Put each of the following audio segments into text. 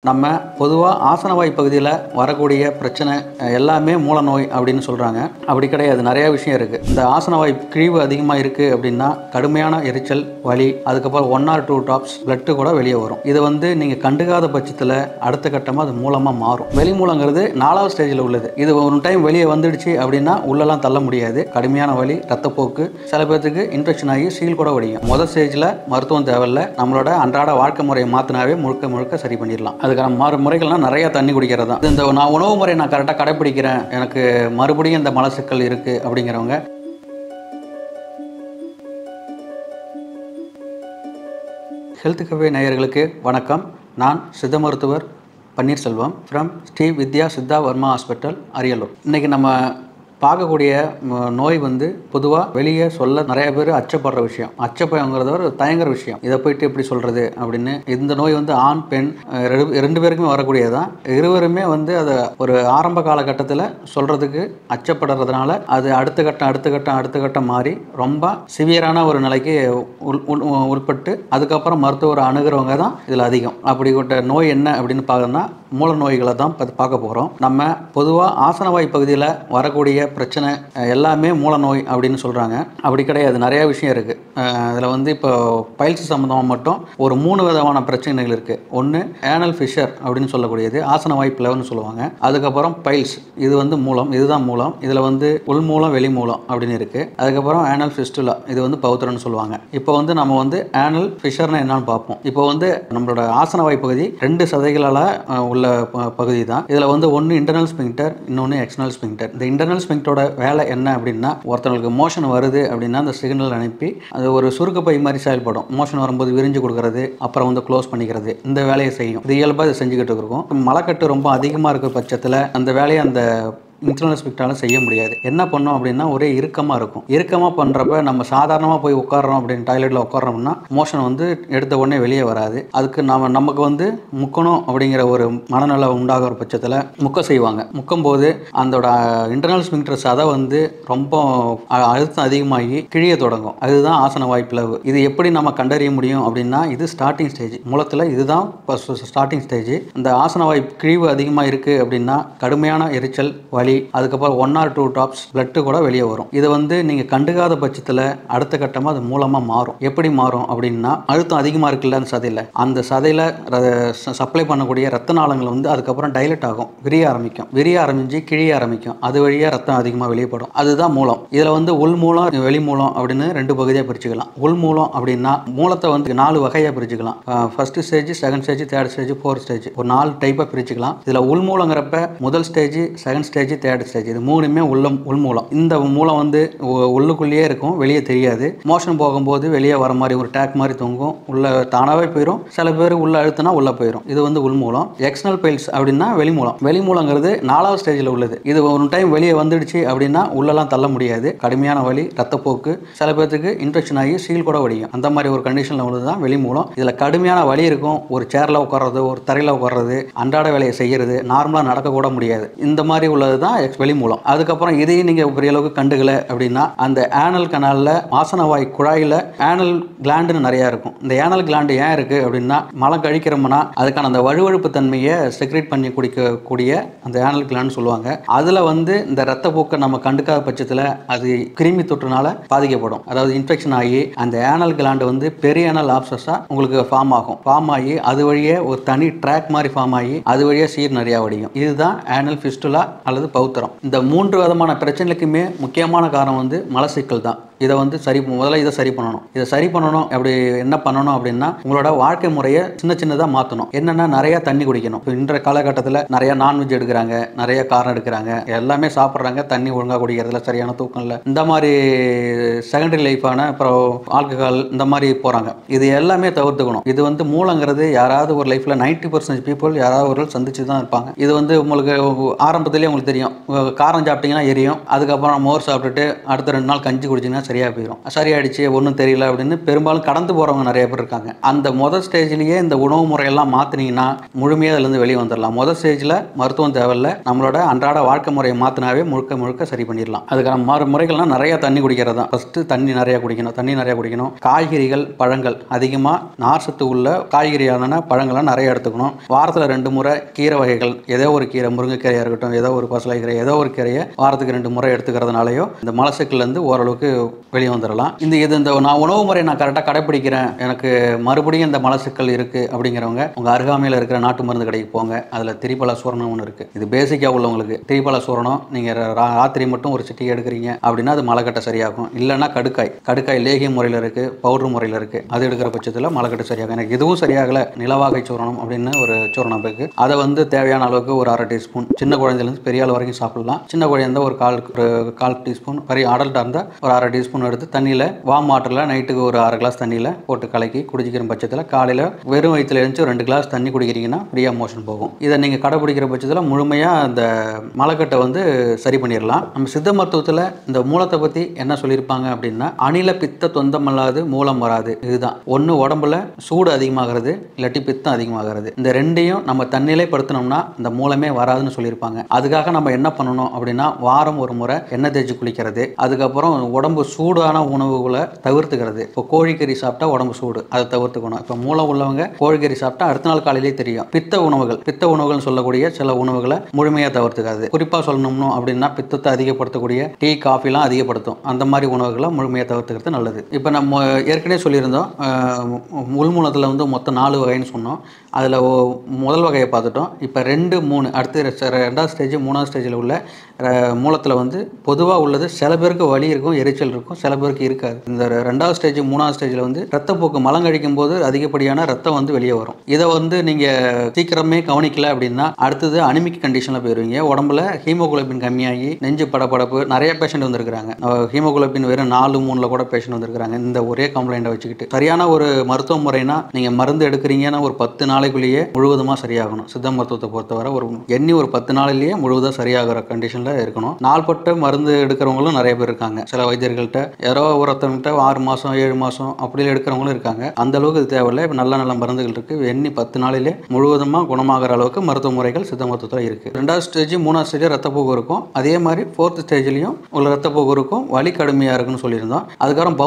நம்ம பொதுவா ஆசனவாய் பகுதியில வரக்கூடிய பிரச்சனை எல்லாமே மூலநோய் அப்படின்னு சொல்றாங்க. அப்படி கிடையாது. நிறைய விஷயம் இருக்கு. இந்த ஆசனவாய் கிழிவு அதிகமா இருக்கு அப்படின்னா கடுமையான எரிச்சல், வலி, அதுக்கப்புறம் 1 or 2 drops பிளட் கூட வெளியே வரும். இது நீங்க கண்டுக்காத பட்சத்தில் அடுத்த கட்டமாக அது மூலமா மாறும். வெளிமூலங்கிறது 4வது ஸ்டேஜில் உள்ளது. இது ஒரு டைம் வெளியே வந்துடுச்சு அப்படின்னா உள்ளெல்லாம் தள்ள முடியாது. கடுமையான வலி, ரத்தப்போக்கு, சில பேர்த்துக்கு இன்ஃபெக்ஷன் ஆகி சீல் கூட வடியும். முதல் ஸ்டேஜில் மருத்துவம் தேவையில்லை. நம்மளோட அன்றாட வாழ்க்கை முறையை மாற்றினாவே முழுக்க சரி பண்ணிடலாம். அதுக்கான முறைகள்லாம் நிறைய தண்ணி குடிக்கிறது தான். இந்த நான் உணவு முறை நான் கரெக்டாக கடைப்பிடிக்கிறேன், எனக்கு மறுபடியும் இந்த மலச்சிக்கல் இருக்கு அப்படிங்கிறவங்க ஹெல்த் கஃபே நேயர்களுக்கு வணக்கம். நான் சித்த மருத்துவர் பன்னீர்செல்வம் ஃப்ரம் ஸ்ரீ வித்யா சித்தா வர்மா ஹாஸ்பிட்டல், அரியலூர். இன்றைக்கி நம்ம பார்க்கக்கூடிய நோய் பொதுவாக வெளியே சொல்ல நிறைய பேர் அச்சப்படுற விஷயம். அச்சப்பயங்கிறது ஒரு தயங்குற விஷயம். இதை போயிட்டு எப்படி சொல்கிறது அப்படின்னு. இந்த நோய் ஆண் பெண் ரெண்டு பேருக்குமே வரக்கூடியதான். இருவருமே அதை ஒரு ஆரம்ப காலகட்டத்தில் சொல்கிறதுக்கு அச்சப்படுறதுனால அது அடுத்த கட்டம் மாறி ரொம்ப சிவியரான ஒரு நிலைக்கு உட்பட்டு அதுக்கப்புறம் மருத்துவரை அணுகிறவங்க தான் இதில் அதிகம். அப்படிப்பட்ட நோய் என்ன அப்படின்னு பார்க்கணும்னா மூல நோய்களை தான் பார்க்க போகிறோம். நம்ம பொதுவாக ஆசனவாய் பகுதியில் வரக்கூடிய பிரச்சனை எல்லாமே மூலநோய் அப்படின்னு சொல்கிறாங்க. அப்படி கிடையாது. நிறைய விஷயம் இருக்குது. அதில் இப்போ பைல்ஸ் சம்மந்தமாக மட்டும் ஒரு 3 விதமான பிரச்சனைகள் இருக்குது. ஒன்று ஏனல் ஃபிஷர் அப்படின்னு சொல்லக்கூடியது, ஆசனவாய் பிளவுன்னு சொல்லுவாங்க. அதுக்கப்புறம் பைல்ஸ், இது மூலம், இதுதான் மூலம். இதில் உள் மூலம், வெளி மூலம் அப்படின்னு இருக்குது. அதுக்கப்புறம் ஏனல் ஃபிஸ்டுலா, இது பௌத்திரன்னு சொல்லுவாங்க. இப்போ நம்ம ஏனல் ஃபிஷர்னா என்னன்னு பார்ப்போம். இப்போ நம்மளோட ஆசனவாய் பகுதி 2 சதைகளால் உள்ள பகுதி தான். இதில் ஒன்று இன்டர்னல் ஸ்பிங்டர், இன்னொன்று எக்ஸ்டர்னல் ஸ்பிங்டர். இந்த இன்டர்னல் ஸ்பிங்டரோட வேலை என்ன அப்படின்னா, ஒருத்தவங்களுக்கு மோஷன் வருது அப்படின்னா அந்த சிக்னல் அனுப்பி அது ஒரு சுருக்கு பை மாதிரி செயல்படும். மோஷன் வரும்போது விரிஞ்சு கொடுக்கறது, அப்புறம் க்ளோஸ் பண்ணிக்கிறது, இந்த வேலையை செய்யும். இது இயல்பாக இதை செஞ்சுக்கிட்டு இருக்கோம். மலக்கட்டு ரொம்ப அதிகமாக இருக்கிற பட்சத்தில் அந்த வேலையை அந்த இன்டர்னல் ஸ்பிங்டரால் செய்ய முடியாது. என்ன பண்ணோம் அப்படின்னா ஒரே இறுக்கமாக இருக்கும். இறுக்கமாக பண்ணுறப்ப நம்ம சாதாரணமாக போய் உட்காரோம் அப்படின்னு டாய்லெட்டில் உட்காரோம்னா மோஷன் எடுத்த உடனே வெளியே வராது. அதுக்கு நமக்கு முக்கணும் அப்படிங்கிற ஒரு மனநல உண்டாகிற பட்சத்தில் முக்க செய்வாங்க. முக்கும் போது அதோட இன்டர்னல் ஸ்பிங்டர் சதை ரொம்ப அழுத்தம் அதிகமாகி கிழிய தொடங்கும். அதுதான் ஆசன வாய்ப்பிளவு. இது எப்படி நம்ம கண்டறிய முடியும் அப்படின்னா, இது ஸ்டார்டிங் ஸ்டேஜ். மூலத்தில் இதுதான் ஸ்டார்டிங் ஸ்டேஜ். இந்த ஆசன வாய்ப்பு கிழிவு அதிகமாக இருக்குது அப்படின்னா கடுமையான எரிச்சல், வலி, அதுக்கப்புறம் 1 or 2 drops பிளட் கூட வெளியே வரும். இது நீங்க கண்டுக்காத பட்சத்தில் அடுத்த கட்டமாக அது மூலமாக மாறும். எப்படி மாறும் அப்படின்னா, அழுத்தம் அதிகமாக இருக்குல்ல அந்த சதையில் சப்ளை பண்ணக்கூடிய ரத்த நாளங்கள் அதுக்கப்புறம் டைலட் ஆகும், விரிய ஆரம்பிச்சு கிழிய ஆரம்பிக்கும். அது வழியாக ரத்தம் அதிகமாக வெளியப்படும். அதுதான் மூலம். இதில் உள் மூலம், வெளி மூலம் அப்படின்னு 2 பகுதியாக பிரிச்சுக்கலாம். உள் மூலம் அப்படின்னா மூலத்தை 4 வகையாக பிரிச்சுக்கலாம். First stage, second stage, third stage, fourth stage, ஒரு 4 டைப்பாக பிரிச்சுக்கலாம். இதில் உள் மூலங்கிறப்ப முதல் stage, second stage, third stage, இது 3மே உள் மூலம். இந்த மூலம் உள்ளுக்குள்ளேயே இருக்கும், வெளியே தெரியாது. மோஷன் போகும்போது வெளியே வர மாதிரி ஒரு டேக் மாதிரி தொங்கும். உள்ள தானாவே போயிடும். சில பேர் உள்ள அழுத்தினா உள்ள போயிடும். இது உள் மூலம். எக்ஸ்டர்னல் பைல்ஸ் அப்படின்னா வெளிமூலம். வெளிமூலங்கிறது 4வது ஸ்டேஜில் உள்ளது. இது ஒரு டைம் வெளியே வந்துடுச்சு அப்படின்னா உள்ளெல்லாம் தள்ள முடியாது. கடுமையான வலி, ரத்தப்போக்கு, சில பேர்த்துக்கு இன்ஃபெக்ஷன் ஆகி சீல் கூட வடியும். அந்த மாதிரி ஒரு கண்டிஷனில் உள்ளது தான் வெளிமூலம். இதில் கடுமையான வலி இருக்கும். ஒரு சேரில் உட்கார்றது, ஒரு தரையில் உட்கார்றது, அன்றாட வேலையை செய்யறது, நார்மலாக நடக்க கூட முடியாது. இந்த மாதிரி உள்ளது தான் வெளிமூலம். அதுக்கப்புறம் இதையும் நீங்க பெரிய அளவுக்கு கண்டுக்கல அப்படின்னா, அந்த ஏனல் கனால்ல, ஆசனவாய் குழாயில ஏனல் கிளாண்டுன்னு நிறைய இருக்கும். இந்த ஏனல் கிளாண்டு ஏன் இருக்கு அப்படின்னா, மலம் கழிக்கிறோம்னா அதுக்கான அந்த வழுவழுப்பு தன்மையை செக்ரேட் பண்ணி குடிக்கக்கூடிய அந்த ஏனல் கிளாண்டு சொல்லுவாங்க. அதுல இந்த ரத்த போக்கை நம்ம கண்டுக்காத பட்சத்தில் அது கிருமி தொற்றுனால பாதிக்கப்படும். அதாவது இன்ஃபெக்ஷன் ஆகி அந்த ஏனல் கிளாண்டு பெரிய ஏனல் ஆப்சஸா உங்களுக்கு ஃபார்ம் ஆகும். ஃபார்ம் ஆகி அது வழியே ஒரு தனி ட்ராக் மாதிரி ஃபார்ம் ஆகி அது வழியே சீர் நிறைய வடியும். இதுதான் ஏனல் ஃபிஸ்டுலா அல்லது பௌத்திரம். இந்த 3 விதமான பிரச்சனைக்குமே முக்கியமான காரணம் மலச்சிக்கல் தான். இதை முதல்ல இதை சரி பண்ணணும். இதை சரி பண்ணணும். அப்படி என்ன பண்ணணும் அப்படின்னா, உங்களோட வாழ்க்கை முறையை சின்னதாக மாற்றணும். என்னென்னா, நிறைய தண்ணி குடிக்கணும். இன்றைய காலகட்டத்தில் நிறைய நான்வெஜ் எடுக்கிறாங்க, நிறைய காரம் எடுக்கிறாங்க, எல்லாமே சாப்பிட்றாங்க, தண்ணி ஒழுங்காக குடிக்கிறதுல, சரியான தூக்கம் இல்லை, இந்த மாதிரி செகண்டரி லைஃபான அப்புறம் ஆல்கஹால் இந்த மாதிரி போகிறாங்க. இது எல்லாமே தவிர்த்துக்கணும். இது மூலங்கிறது யாராவது ஒரு லைஃப்பில் 90% பீப்புள் யாராவது ஒரு சந்திச்சு தான் இருப்பாங்க. இது உங்களுக்கு ஆரம்பத்திலேயே உங்களுக்கு தெரியும். காரம் சாப்பிட்டீங்கன்னா எரியும். அதுக்கப்புறம் மோர் சாப்பிட்டுட்டு அடுத்த 2 நாள் கஞ்சி குடிச்சிங்கன்னா சரியாக போயிடும். சரியாயிடுச்சு ஒன்றும் தெரியல அப்படின்னு பெரும்பாலும் கடந்து போகிறவங்க நிறைய பேர் இருக்காங்க. அந்த முதல் ஸ்டேஜ்லேயே இந்த உணவு முறையெல்லாம் மாற்றினீங்கன்னா முழுமையாக அதுலேருந்து வெளியே வந்துடலாம். முதல் ஸ்டேஜில் மருத்துவம் தேவையில்லை, நம்மளோட அன்றாட வாழ்க்கை முறையை மாற்றினாவே முழுக்க முழுக்க சரி பண்ணிடலாம். அதுக்கான முறைகள்லாம் நிறைய தண்ணி குடிக்கிறது தான். ஃபஸ்ட்டு தண்ணி நிறையா குடிக்கணும். காய்கறிகள் பழங்கள் அதிகமாக நார் சத்து உள்ள காய்கறியான பழங்கள்லாம் நிறைய எடுத்துக்கணும். வாரத்தில் 2 முறை கீரை வகைகள், ஏதோ ஒரு கீரை, முருங்கைக்கீரையாக இருக்கட்டும், ஏதோ ஒரு பசலை கீரை, ஏதோ ஒரு கீரையை வாரத்துக்கு 2 முறை எடுத்துக்கிறதுனாலையோ இந்த மலச்சிக்கல்லேருந்து ஓரளவுக்கு வெளியே வந்துடலாம். இந்த நான் உணவு முறை நான் கரெக்டாக கடைப்பிடிக்கிறேன், எனக்கு மறுபடியும் இந்த மலச்சிக்கல் இருக்குது அப்படிங்கிறவங்க உங்கள் அருகாமையில் இருக்கிற நாட்டு மருந்து கடைக்கு போங்க. அதில் திரிபல சூரணம் ஒன்று இருக்குது. இது பேசிக்காக உள்ளவங்களுக்கு. திரிபல சூரணம் நீங்கள் ராத்திரி மட்டும் ஒரு சிட்டிகை எடுக்கிறீங்க அப்படின்னா அது மலைக்கட்டை சரியாகும். இல்லைன்னா கடுக்காய் லேகிய முறையில் இருக்குது, பவுடர் முறையில் இருக்குது. அது எடுக்கிற பட்சத்தில் மலைக்கட்டை சரியாகும். எனக்கு இதுவும் சரியாகலை, நிலவாகை சூரணம் அப்படின்னு ஒரு சூரணம் இருக்குது. அதை தேவையான அளவுக்கு ஒரு 1/2 டீஸ்பூன், சின்ன குழந்தைலேருந்து பெரிய ஆள் வரைக்கும் சாப்பிடலாம். சின்ன குழந்தை ஒரு கால் டீஸ்பூன், பெரிய அடல்ட்டாக இருந்தால் ஒரு 1/2 டீஸ்பூன் எடுத்து தண்ணியில் வார்ம் வாட்டரில் நைட்டுக்கு ஒரு 1/2 கிளாஸ் தண்ணியில் போட்டு கலக்கி குடிக்கிற பட்சத்தில் காலையில் வெறும் வயிற்றுல எழுந்து 2 கிளாஸ் தண்ணி குடிக்கிறீங்கன்னா ஃப்ரீயாக மோஷன் போகும். இதை நீங்கள் கடைப்பிடிக்கிற பட்சத்தில் முழுமையாக அந்த மலைக்கட்டை சரி பண்ணிடலாம். நம்ம சித்த மருத்துவத்தில் இந்த மூலத்தை பற்றி என்ன சொல்லியிருப்பாங்க அப்படின்னா, அணில பித்த தொந்தமல்லாது மூலம் வராது. இதுதான் ஒன்று, உடம்புல சூடு அதிகமாகிறது, இல்லாட்டி பித்தம் அதிகமாகிறது. இந்த ரெண்டையும் நம்ம தன்னிலைப்படுத்தினோம்னா இந்த மூலமே வராதுன்னு சொல்லியிருப்பாங்க. அதுக்காக நம்ம என்ன பண்ணணும் அப்படின்னா, வாரம் ஒரு முறை எண்ணெய் தேய்ச்சி குளிக்கிறது, அதுக்கப்புறம் உடம்பு சூடான உணவுகளை தவிர்த்துக்கிறது. இப்போ கோழிக்கறி சாப்பிட்டா உடம்பு சூடு, அதை தவிர்த்துக்கணும். இப்போ மூலம் உள்ளவங்க கோழிக்கறி சாப்பிட்டா அடுத்த நாள் காலையிலே தெரியும். பித்த உணவுகள் சொல்லக்கூடிய சில உணவுகளை முழுமையாக தவிர்த்துக்காது. குறிப்பாக சொல்லணும்னு அப்படின்னா, பித்தத்தை அதிகப்படுத்தக்கூடிய டீ காஃபிலாம் அதிகப்படுத்தும். அந்த மாதிரி உணவுகளை முழுமையாக தவிர்த்துக்கிறது நல்லது. இப்போ நம்ம ஏற்கனவே சொல்லியிருந்தோம், உள்மூலத்தில் மொத்தம் 4 வகைன்னு சொன்னோம். அதில் முதல் வகையை பார்த்துட்டோம். இப்போ 2, 3 அடுத்து 2வது ஸ்டேஜ் 3வது ஸ்டேஜில் உள்ள மூலத்தில் பொதுவாக உள்ளது. சில பேருக்கு வலி இருக்கும், எரிச்சல் இருக்கும், சில பேருக்கு இருக்காது. இந்த 2வது ஸ்டேஜ் 3வது ஸ்டேஜில் ரத்தப்போக்கு மலம் கழிக்கும் போது அதிகப்படியான ரத்தம் வெளியே வரும். இதை நீங்கள் சீக்கிரமே கவனிக்கல அப்படின்னா அடுத்தது அனிமிக் கண்டிஷனில் போயிருவீங்க. உடம்புல ஹீமோகுளோபின் கம்மியாகி நெஞ்சு படப்படப்பு நிறைய பேஷண்ட் வந்திருக்கிறாங்க. ஹீமோகுளோபின் வெறும் 4, 3 கூட பேஷண்ட் வந்திருக்கிறாங்க. இந்த ஒரே கம்ப்ளைண்ட்டை வச்சுக்கிட்டு சரியான ஒரு மருத்துவ முறைனா நீங்கள் மருந்து எடுக்கிறீங்கன்னா ஒரு 10 நாளைக்குள்ளேயே முழுவதுமாக சரியாகணும். சித்த மருத்துவத்தை பொறுத்தவரை ஒரு 10 நாளிலேயே முழுவதும் சரியாகிற கண்டிஷனில் இருக்கணும். நாள்பட்ட மருந்து எடுக்கிறவங்களும் நிறைய பேர் இருக்காங்க. சில வைத்தியர்கள்ட்ட யாரோ ஒருத்தவங்கிட்ட 6 மாதம் 7 மாதம் அப்படி எடுக்கிறவங்களும் இருக்காங்க. அந்த அளவுக்கு இது தேவையில்லை. இப்போ நல்ல மருந்துகள் இருக்குது. 10 நாளிலே முழுவதுமாக குணமாகிற அளவுக்கு மருத்துவ முறைகள் சித்த மருத்துவத்தில் இருக்குது. 2வது ஸ்டேஜ் 3வது ஸ்டேஜ் ரத்தப்போக்கு இருக்கும். அதே மாதிரி 4th ஸ்டேஜ்லையும் உள்ள ரத்தப்போக்கு இருக்கும். வலி கடுமையாக இருக்குன்னு சொல்லியிருந்தோம். அதுக்கப்புறம்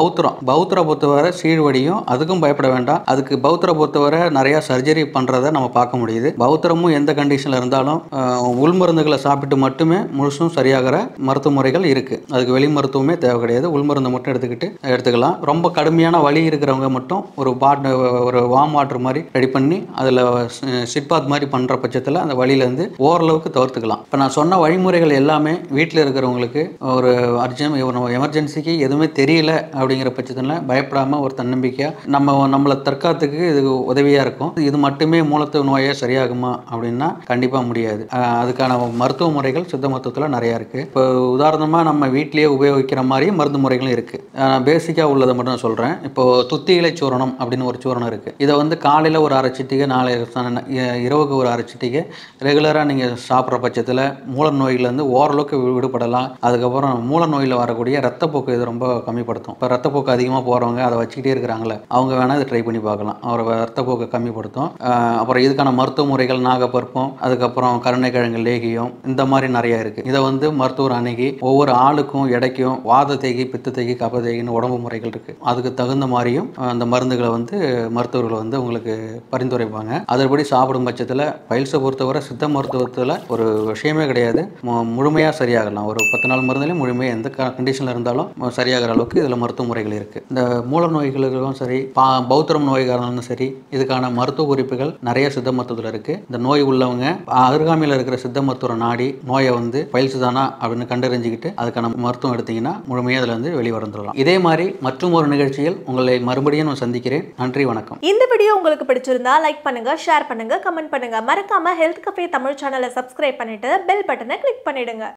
பௌத்திரம் பொறுத்தவரை சீழ்வடியும், அதுக்கும் பயப்பட வேண்டாம். அதுக்கு பௌத்திரம் பொறுத்தவரை நிறைய சர்ஜரி பண்ணுறதை நம்ம பார்க்க முடியுது. பௌத்திரமும் எந்த கண்டிஷனில் இருந்தாலும் உள் மருந்துகளை சாப்பிட்டு மட்டுமே முழுசும் சரியாகிற மருத்துவ முறைகள் இருக்குது. அதுக்கு வெளி மருத்துவமே தேவை கிடையாது. உள் மருந்தை மட்டும் எடுத்துக்கலாம். ரொம்ப கடுமையான வலி இருக்கிறவங்க மட்டும் ஒரு வார்ம் வாட்டர் மாதிரி ரெடி பண்ணி அதில் சிட்பாத் மாதிரி பண்ணுற பட்சத்தில் அந்த வலியிலேருந்து ஓரளவுக்கு தவிர்த்துக்கலாம். இப்போ நான் சொன்ன வழிமுறைகள் எல்லாமே வீட்டில் இருக்கிறவங்களுக்கு ஒரு எமர்ஜென்சிக்கு எதுவுமே தெரியல அப்படிங்கிற பட்சத்தில் பயப்படாமல் ஒரு தன்னம்பிக்கையாக நம்மளை தற்காத்துக்கு இது உதவியாக இருக்கும். இது மட்டுமே மூலத்துவ நோயை சரியாகுமா அப்படின்னா கண்டிப்பாக முடியாது. அதுக்கான மருத்துவ முறைகள் சித்த மருத்துவத்தில் நிறையா இருக்குது. இப்போ உதாரணமாக நம்ம வீட்டிலேயே உபயோகிக்கிற மாதிரி மருந்து முறைகளும் இருக்குது. பேசிக்காக உள்ளதை மட்டும் நான் சொல்கிறேன். இப்போது துத்தி இலை சூரணம் அப்படின்னு ஒரு சூரணம் இருக்குது. இதை காலையில் ஒரு 1/2 சிட்டிகை, இரவுக்கு ஒரு 1/2 சிட்டிகை ரெகுலராக நீங்கள் சாப்பிட்ற பட்சத்தில் மூல நோயிலேருந்து ஓரளவுக்கு விடுபடலாம். அதுக்கப்புறம் மூல நோயில் வரக்கூடிய ரத்தப்போக்கு இது ரொம்ப கம்மிப்படுத்தும். இப்போ ரத்தப்போக்கு அதிகமாக போகிறவங்க அதை வச்சுக்கிட்டே இருக்கிறாங்களே, அவங்க வேணால் இதை ட்ரை பண்ணி பார்க்கலாம். அவர் ரத்தப்போக்கை கம்மிப்படுத்தும். அப்புறம் இதுக்கான மருத்துவ முறைகள் நாகப்பருப்பம், அதுக்கப்புறம் கருணைக்கிழங்கு லேகியம், இந்த மாதிரி நிறையா இருக்குது. இதை மருத்துவர் அணுகி ஒவ்வொரு ஆளுக்கும் எடைக்கும் வாத தேகி, பித்த தேகி, கப தேகின்னு உடம்பு முறைகள் இருக்குது. அதுக்கு தகுந்த மாதிரியும் அந்த மருந்துகளை மருத்துவர்கள் உங்களுக்கு பரிந்துரைப்பாங்க. அதன்படி சாப்பிடும் பட்சத்தில் பைல்ஸை பொறுத்தவரை சித்த மருத்துவத்தில் ஒரு விஷயமே கிடையாது. முழுமையாக சரியாகலாம். ஒரு 10 நாள் மருந்துலையும் முழுமையாக எந்த கண்டிஷனில் இருந்தாலும் சரியாகிற அளவுக்கு இதில் மருத்துவ முறைகள் இருக்குது. இந்த மூல நோய்களுக்கும் சரி, பௌத்திரம் நோய்காரங்களும் சரி, இதுக்கான மருத்துவ குறிப்புகள் நிறைய சித்த மருத்துவத்தில் இருக்குது. இந்த நோய் உள்ளவங்க அருகாமையில் இருக்கிற சித்த மருத்துவ நாடி நோயை பைல்ஸ் தானா அப்படின்னு கண்டறிஞ்சிக்கிட்டு அதுக்கான மருத்துவம் எடுத்தீங்கன்னா முழுமையாக அதில் வெளியே வந்துடலாம். இதே மாதிரி மற்றும் ஒரு நிகழ்ச்சியில் உங்களை மறுபடியும் நான் சந்திக்கிறேன். நன்றி, வணக்கம். இந்த வீடியோ உங்களுக்கு பிடிச்சிருந்தா லைக் பண்ணுங்க, ஷேர் பண்ணுங்க, கமெண்ட் பண்ணுங்க. மறக்காம ஹெல்த் கஃபே தமிழ் சேனலை சப்ஸ்கிரைப் பண்ணிட்டு பெல் பட்டனை கிளிக் பண்ணிடுங்க.